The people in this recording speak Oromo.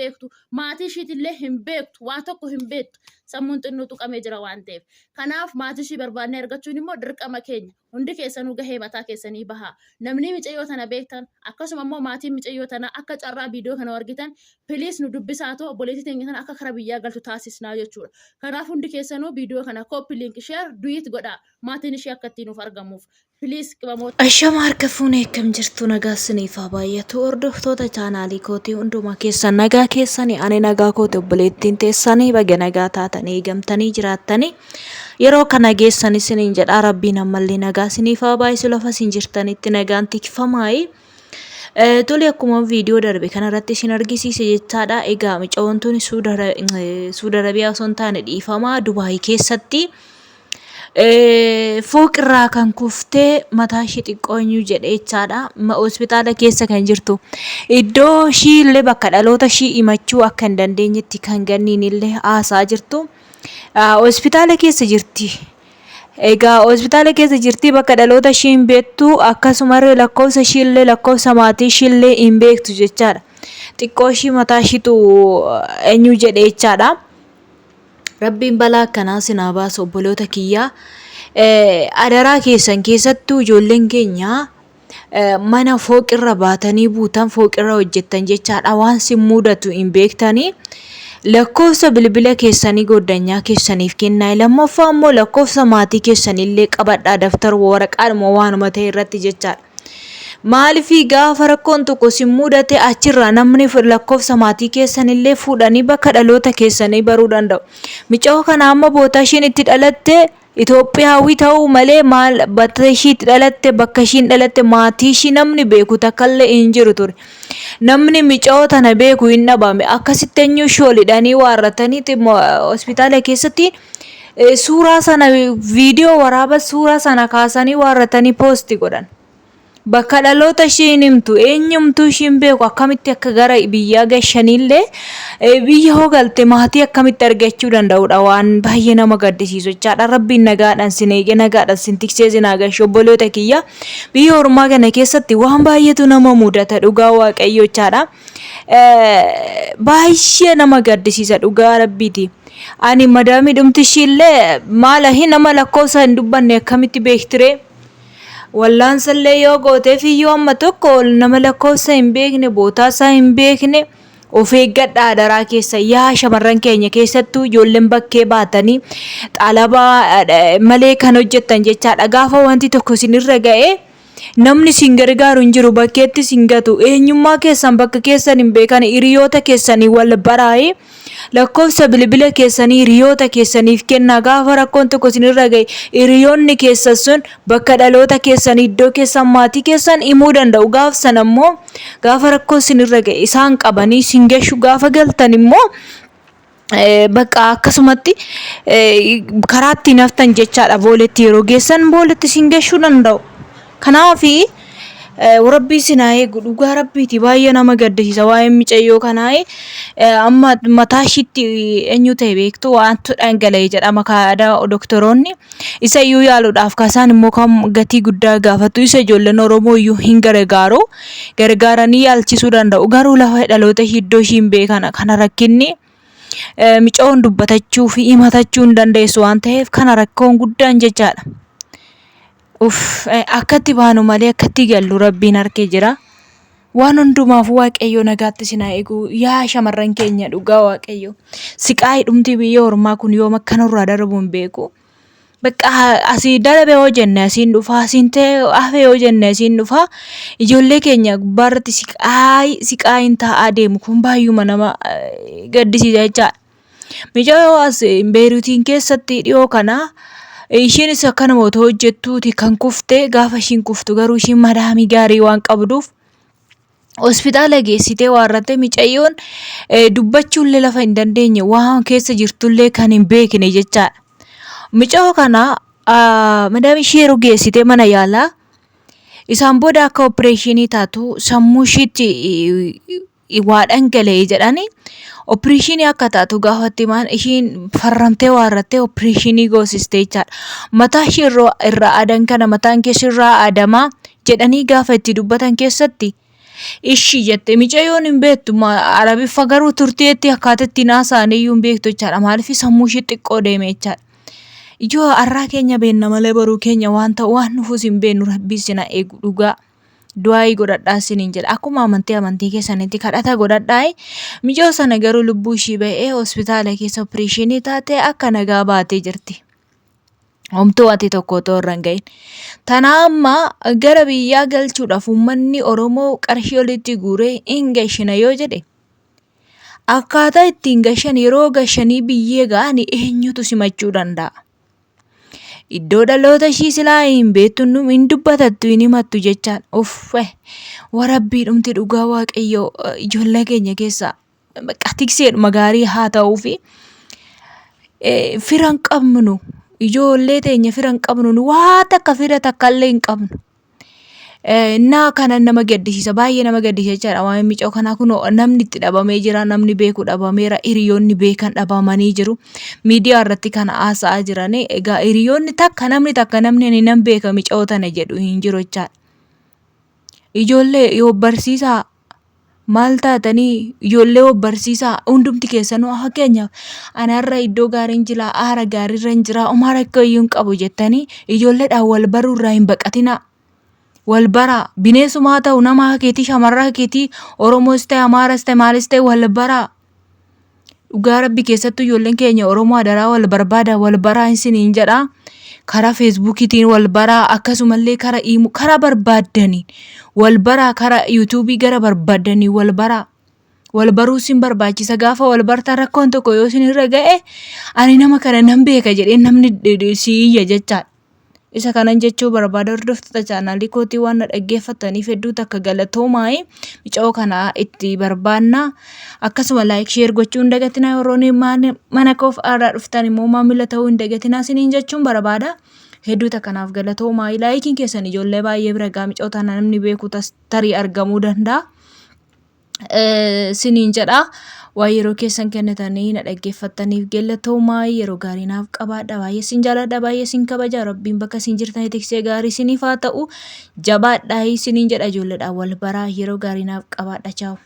beektu maatii ishiitillee hin beektu waa tokko hin beektu sammuun xinnoo tuqamee jira waan ta'eef kanaaf maatii ishii barbaannee argachuun immoo dirqama keenya hundi keessanuu gahee mataa keessanii bahaa namni micayyoo tana beektan akkasuma immoo maatiin micayyoo tana akka carraa viidiyoo kana argitan piliis nu dubbisaa ta'u obboleettii teenya tana akka karaa biyyaa galtu taasisnaa jechuudha kanaaf hundi keessanuu viidiyoo kana kooppi liink sheer duyiit godhaa maatiin ishii akka ittiin nuuf argamuuf piliis qibamoota. Ashama harka fuunee akkam jirtu nagaa siniifaa baay'atu hordoftoota chaanaalii kootii hundumaa keessan nagaa keessanii ani nagaa kootii obboleettiin teessanii baga nagaa taatanii eegamtanii jiraattanii yeroo kana geessan isiniin jedhaa rabbiin ammallee nagaa siniifaa baay'isu lafa isin jirtanitti nagaan tikfamaayi. Tole akkuma viidiyoo darbe kanarratti isin argisiise jechaadha. Egaa micaawwantoonni Suudi Arabiyaa osoo hin taane dhiifamaa Dubaayii keessatti fooqirraa kan kuftee mataa ishee xiqqoonyu jedhe jechaadha. Hospitaala keessa kan jirtu iddoo ishii illee bakka dhaloota ishii himachuu akka hin dandeenyetti kan ganniin illee haasaa jirtu. Hospitaala keessa jirti. Egaa hospitaala keessa jirti bakka dhaloota ishii hin beektu akkasumallee lakkoofsa ishii illee lakkoofsa maatii ishii illee hin beektu jechaadha. Xiqqoo ishii mataa ishiitu eenyu jedhe jechaadha. Rabbiin balaa akkanaa sinaa baasu obboloota kiyyaa. Adaraa keessan keessattuu ijoolleen keenya mana fooqirra baatanii buutan fooqirra hojjettan jechaadha waan sin mudatu hin beektanii. Lakkoofsa bilbila keessanii goddanyaa keessaniif kennaa lammaffaa immoo lakkoofsa maatii keessanillee qabadhaa daftara waraqaadhuma waanuma ta'e irratti jechaadha. Maaliifii gaafa rakkoon tokko sin mudate achirraa namni lakkoofsa maatii keessanillee fuudhanii bakka dhaloota keessanii baruu danda'u. Micaa'oo kana amma boota ishiin itti dhalatte Itoophiyaawii ta'uu malee maal bakka ishii itti dhalatte bakka ishiin dhalatte maatii ishii namni beeku takkallee hin jiru ture. Namni micaa'oo tana beeku hin dhabame akkasitti eenyu shoolidhanii waarratanii hospitaala keessatti suuraa sana viidiyoo waraaba suuraa sana kaasanii waarratanii poosti godhan. Bakka dhaloota ishiin himtu eenyumtuu ishiin beeku akkamitti akka gara biyyaa gashanillee biyya hogalte maatii akkamitti argachuu danda'udha waan baay'ee nama gaddisiisu jechaadha. Rabbiin nagaadhaan sin eege nagaadhaan sin tiksee sin agarsiisu obboloota kiyya biyya ormaa kana keessatti waan baay'eetu nama mudata dhugaa waaqayyoo jechaadha. Baay'ee nama gaddisiisa dhugaa rabbiiti. Ani madaamii dhumti ishiillee maala hin nama lakkoofsa hin dubbanne akkamitti beektiree? Wallaan sallee yoo gooteef iyyuu amma tokko nama lakkoofsa hin beekne bootaasaa hin beekne of eeggadhaa adaraa keessa yaa shamarran keenya keessattuu ijoolleen bakkee baatanii xalabaa malee kan hojjettan jechaadha. Gaafa wanti tokko sinirra ga'ee namni sin gargaaru hin jiru bakkeetti sin gatu eenyummaa keessan bakka keessan hin beekan hiriyoota keessanii wal baraa'ee lakkoofsa bilbila keessanii hiriyoota keessaniif kennaa gaafa rakkoon tokko sinirra ga'e hiriyoonni keessan sun bakka dhaloota keessanii iddoo keessan maatii keessan himuu danda'u gaaf sana immoo gaafa rakkoon sinirra ga'e isaan qabanii sin gashu gaafa galtan immoo bakka akkasumatti karaatti naftan jechaadha booletti yeroo geessan booletti sin gashuu danda'u. Kanaafi Rabbii sinaa eegu dhugaa rabbiiti baay'ee nama gaddisiisa waa'ee micayyoo kanaa amma mataa ishiitti eenyu ta'e beektu waantu dhangala'e jedhama kaadha doktoroonni isa iyyuu yaaluudhaaf kaasaan immoo kan gatii guddaa gaafatu isa ijoolleen Oromoo iyyuu hin gargaaranii yaalchisuu danda'u garuu lafa dhaloota iddoo ishiin beekan kana rakkinni micaa'oon dubbatachuu fi himatachuu hin dandeessu waan ta'eef kana rakkoon guddaan jechaadha. Akkatti baanu malee akkatti gallu rabbiin harkee jira. Waan hundumaaf waaqayyo nagaatti sinaa eegu yaa shamarran keenya dhugaa waaqayyo. Siqaa'ii dhumti biyya ormaa kun yoom akkanarraa darbu hin beeku. Bakka asii darbe yoo jenne asiin dhufa asiin ta'e hafe yoo jenne asiin dhufa ijoollee keenya gubbaarratti siqaa'iin taa'aa deemu kun baay'uma nama gaddisiisa jechaadha. Micaa'oo as Beeruutiin keessatti dhiyoo kana ishiinis akkanuma otoo hojjettuuti kan kufte gaafa ishiin kuftu garuu ishiin madaamii gaarii waan qabduuf hospitaala geessitee waarratte micaayyoon dubbachuullee lafa hin dandeenye waan keessa jirtullee kan hin beekne jechaadha. Micaa'oo kana madaamii ishee yeroo geessitee mana yaalaa isaan booda akka opereeshinii taatu sammuu ishiitti waa dhangala'ee jedhanii opereeshinii akka taatu gaafatti maan ishiin farramtee waarrattee opereeshinii goosistee jechaadha. Mataa ishee irraa adan kana mataan keessa irraa adamaa jedhanii gaafa itti dubbatan keessatti Ishii jette mucayyoon hin beektu Arabiffa garuu turteetti akkaataa itti naasaaniyyuu hin beektu jechaadha. Maaliif sammuu ishii xiqqoo deeme jechaadha. Ijoo har'aa keenya beenna malee baruu keenya waan ta'u waan nuufus hin beennu rabbiin sina eegu dhugaa. Du'aayii godhadhaa isiniin jedha. Akkuma amantii keessanitti kadhata godhadhaa. Mijoo sana garuu lubbuu ishii ba'ee hospitaala keessa opereeshinii taatee akka nagaa baatee jirti. Homtuu ati tokko otoo irra hin gahin. Tana amma gara biyyaa galchuudhaaf uummanni Oromoo qarshii walitti guuree hin gashina yoo jedhe. Akkaataa ittiin gashan yeroo gashanii biyyee ga'anii eenyutu simachuu danda'a? Iddoo dhaloota ishii silaa hin beektu hin dubbatattu hin himattu jechaan warabbii dhumti dhugaa waaqayyoo ijoollee keenya keessaa tikseedhuma gaarii haa ta'uu fi fira hin qabnu ijoollee teenya fira hin qabnu waa takka fira takkaallee hin qabnu. Naa kana nama gaddisiisa baay'ee nama gaddisiisa jechaadha. Waan micoo kanaa kun namni itti dhabamee jira namni beeku dhabameera hiriyoonni beekan dhabamanii jiru. Miidiyaa irratti kana haasa'aa jiran egaa hiriyoonni takka namni nan beeka micoo tana jedhu hin jiru jechaadha. Ijoollee yoo barsiisaa maal taatanii ijoollee yoo barsiisaa hundumti keessanuu fakkeenyaaf ani har'a iddoo gaariin jira haara gaariirra hin jira homaa rakkoo iyyuu hin qabu jettanii ijoolleedhaan wal baruurraa hin baqatinaa. Wal baraa bineensuma ta'u nama keetii shamarraa keetii Oromoos ta'e Amaaras ta'e maalis ta'e wal baraa. Dhugaa rabbi keessattuu ijoolleen keenya Oromoo adaraa wal barbaada wal baraa isiniin jedha. Karaa feesbuukiitiin wal baraa akkasumallee karaa barbaaddaniin wal baraa karaa yuutuubii gara barbaaddanii wal baraa. Wal baruu isin barbaachisa gaafa wal bartaan rakkoon tokko yoo isin irra ga'e ani nama kana nan beeka jedhee namni si iyya jechaadha. Isa kanan jechuu barbaada hordoftoota chaanaalii kootii waan na dhaggeeffataniif hedduu takka galatoomaa micoo kana itti barbaanna. Akkasuma laayik sheer gochuu hin dagatinaa yeroo mana koof aadaa dhuftan immoo maamila ta'uu hin dagatinaa isiniin jechuun barbaada. Hedduu takkanaaf galatoomaa laayikiin keessan ijoollee baay'ee bira gaa micoo tana namni beeku tarii argamuu danda'a. Isiniin jedha. Waa yeroo keessan kennitanii na dhaggeeffataniif galatoomaa yeroo gaarii naaf qabaadha. Baay'ee sin jaalladha baay'ee sin kabaja rabbiin bakka sin jirtanii tiksee gaarii siniif haa ta'u jabaadhaa isiniin jedha ijoolleedhaan wal baraa yeroo gaarii naaf qabaadha. Chaawu.